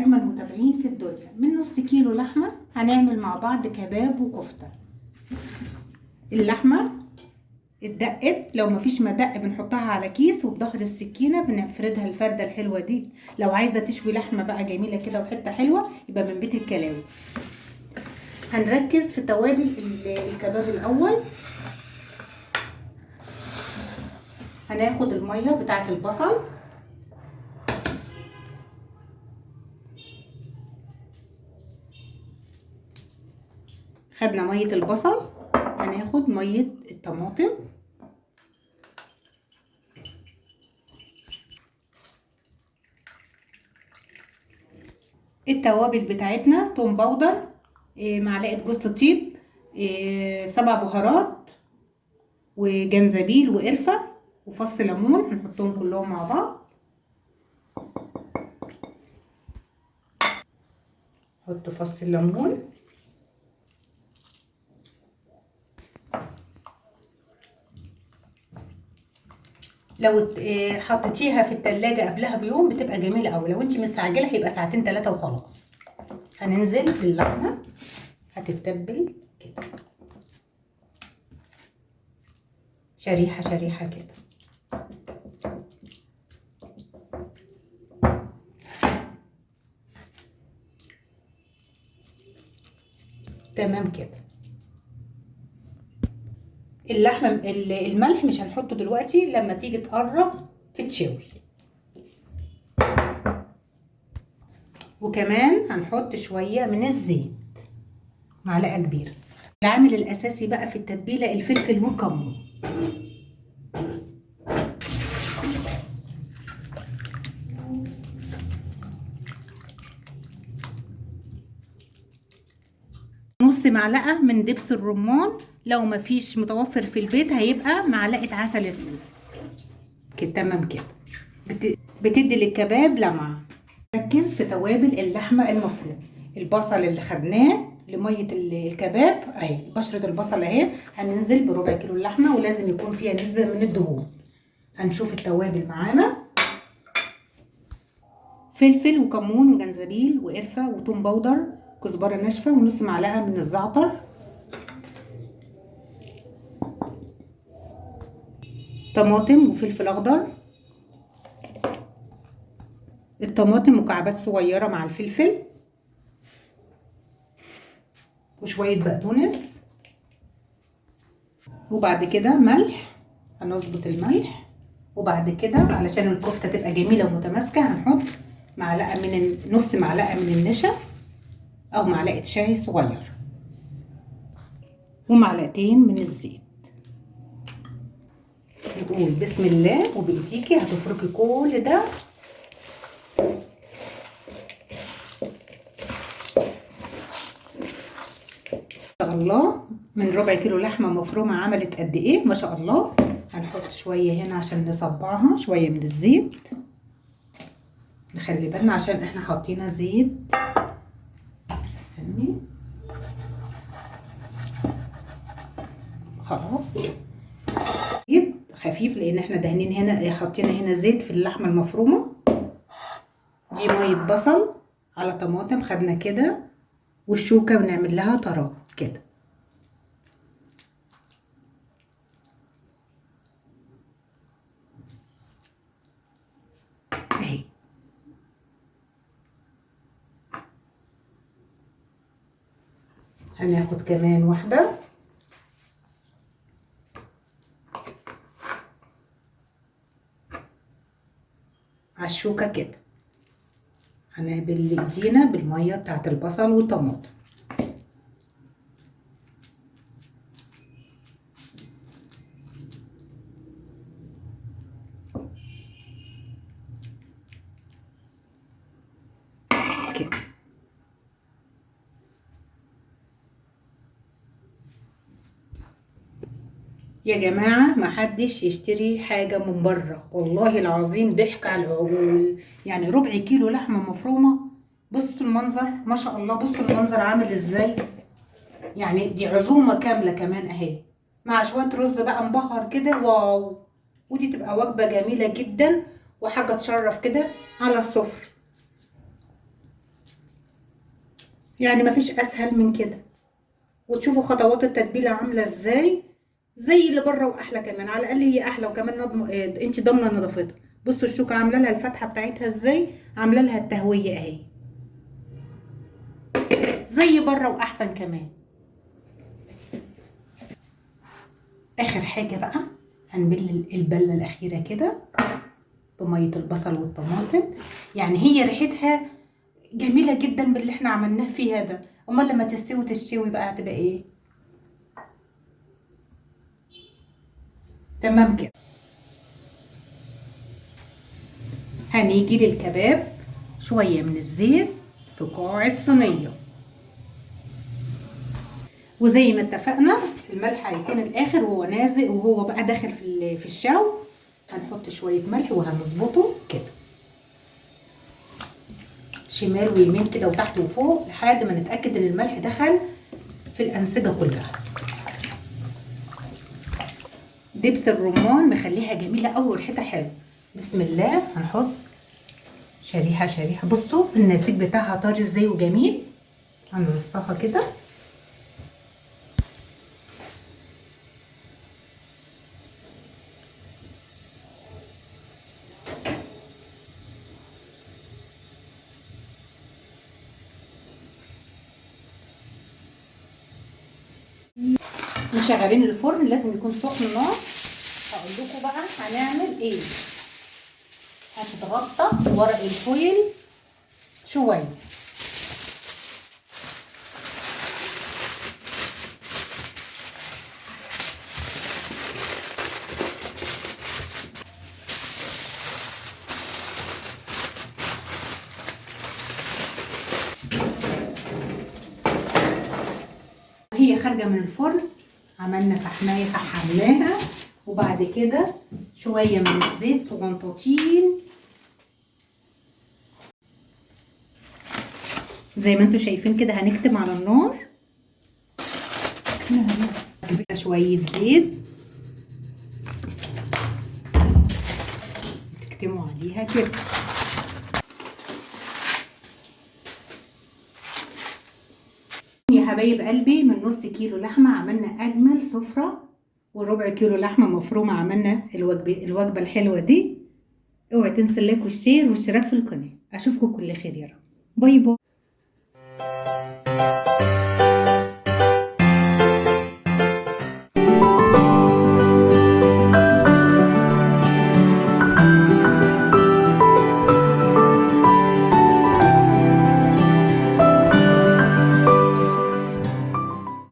اجمل متابعين في الدنيا. من نص كيلو لحمه هنعمل مع بعض كباب وكفته. اللحمه اتدقت، لو مفيش مدق بنحطها على كيس وبظهر السكينه بنفردها الفرده الحلوه دي. لو عايزه تشوي لحمه بقى جميله كده وحته حلوه يبقى من بيت الكلاوي. هنركز في توابل الكباب الاول. هناخد الميه بتاعه البصل، خدنا ميه البصل. هناخد ميه الطماطم، التوابل بتاعتنا توم باودر، معلقه جوز الطيب، 7 بهارات وجنزبيل وقرفه وفص ليمون. هنحطهم كلهم مع بعض. نحط فص الليمون، لو حطيتيها في التلاجة قبلها بيوم بتبقى جميلة قوي. لو انت مستعجلة هيبقى ساعتين 3 وخلاص. هننزل باللحمة، هتتبل كده شريحة شريحة كده. تمام كده. اللحمة الملح مش هنحطه دلوقتي، لما تيجي تقرب تتشوي. وكمان هنحط شوية من الزيت، معلقة كبيرة. العامل الأساسي بقى في التتبيلة الفلفل والكمون. نص معلقة من دبس الرمان، لو مفيش متوفر في البيت هيبقى معلقة عسل اسود كده. تمام كده. بتدي للكباب لمعة. ركز في توابل اللحمة المفرومة. البصل اللي خدناه لمية الكباب اهي، بشرة البصل اهي. هننزل بربع كيلو اللحمة ولازم يكون فيها نسبة من الدهون. هنشوف التوابل معانا: فلفل وكمون وجنزبيل وقرفة وتوم باودر، كزبرة ناشفة ونص معلقة من الزعتر، طماطم وفلفل اخضر. الطماطم مكعبات صغيرة مع الفلفل، وشوية بقدونس. وبعد كده ملح، هنظبط الملح. وبعد كده علشان الكفتة تبقى جميلة ومتماسكة هنحط معلقة من نص معلقة من النشا او معلقة شاي صغير، ومعلقتين من الزيت. نقول بسم الله وبايديكي هتفركي كل ده. ما شاء الله، من ربع كيلو لحمه مفرومه عملت قد ايه ما شاء الله. هنحط شويه هنا عشان نصبعها، شويه من الزيت. نخلي بالنا عشان احنا حاطين زيت. استني خلاص. زيت خفيف لان احنا دهنين هنا، حاطين هنا زيت في اللحمه المفرومه. دي ميه بصل على طماطم خدنا كده، والشوكه بنعمل لها طرات كده اهي. هناخد كمان واحده على الشوكه كده. هنقبل ايدينا بالميه بتاعت البصل والطماطم. كده يا جماعه، محدش يشتري حاجه من بره، والله العظيم ضحك على العقول. يعني ربع كيلو لحمه مفرومه، بصوا المنظر ما شاء الله، بصوا المنظر عامل ازاي. يعني دي عزومه كامله كمان اهي، مع شويه رز بقى مبهر كده، واو. ودي تبقى وجبه جميله جدا وحاجه تشرف كده على السفره. يعني مفيش اسهل من كده. وتشوفوا خطوات التتبيله عامله ازاي، زي اللي بره واحلى كمان، على الاقل هي احلى وكمان انت ضامنه نظافتها. بصوا الشوكه عامله لها الفتحه بتاعتها ازاي، عامله لها التهويه اهي، زي بره واحسن كمان. اخر حاجه بقى هنبل البله الاخيره كده بميه البصل والطماطم. يعني هي ريحتها جميله جدا باللي احنا عملناه فيها ده. امال لما تستوي بقى هتبقى ايه؟ تمام كده. هنيجي للكباب، شويه من الزيت في قاع الصينيه، وزي ما اتفقنا الملح هيكون الاخر وهو نازل وهو بقى داخل في الشوي. هنحط شويه ملح وهنظبطه كده شمال ويمين كده وتحت وفوق لحد ما نتاكد ان الملح دخل في الانسجه كلها. دبس الرمان مخليها جميله قوي وريحتها حلوه. بسم الله. هنحط شريحه شريحه. بصوا النسيج بتاعها طري ازاي وجميل. هنرصها كده. مشغلين الفرن لازم يكون سخن نار. هقول لكم بقى هنعمل ايه. هتتغطى بورق الفويل شويه. هي خارجه من الفرن عملنا فحمايه فحمناها، وبعد كده شويه من الزيت صغنطاطين زي ما انتم شايفين كده. هنكتم على النار شويه زيت تكتموا عليها كده. يا حبايب قلبي من نص كيلو لحمه عملنا اجمل سفره، وربع كيلو لحمه مفرومه عملنا الوجبه الحلوه دي. اوعي تنسوا اللايك والشير والاشتراك في القناه. اشوفكم كل خير يا رب. باي باي.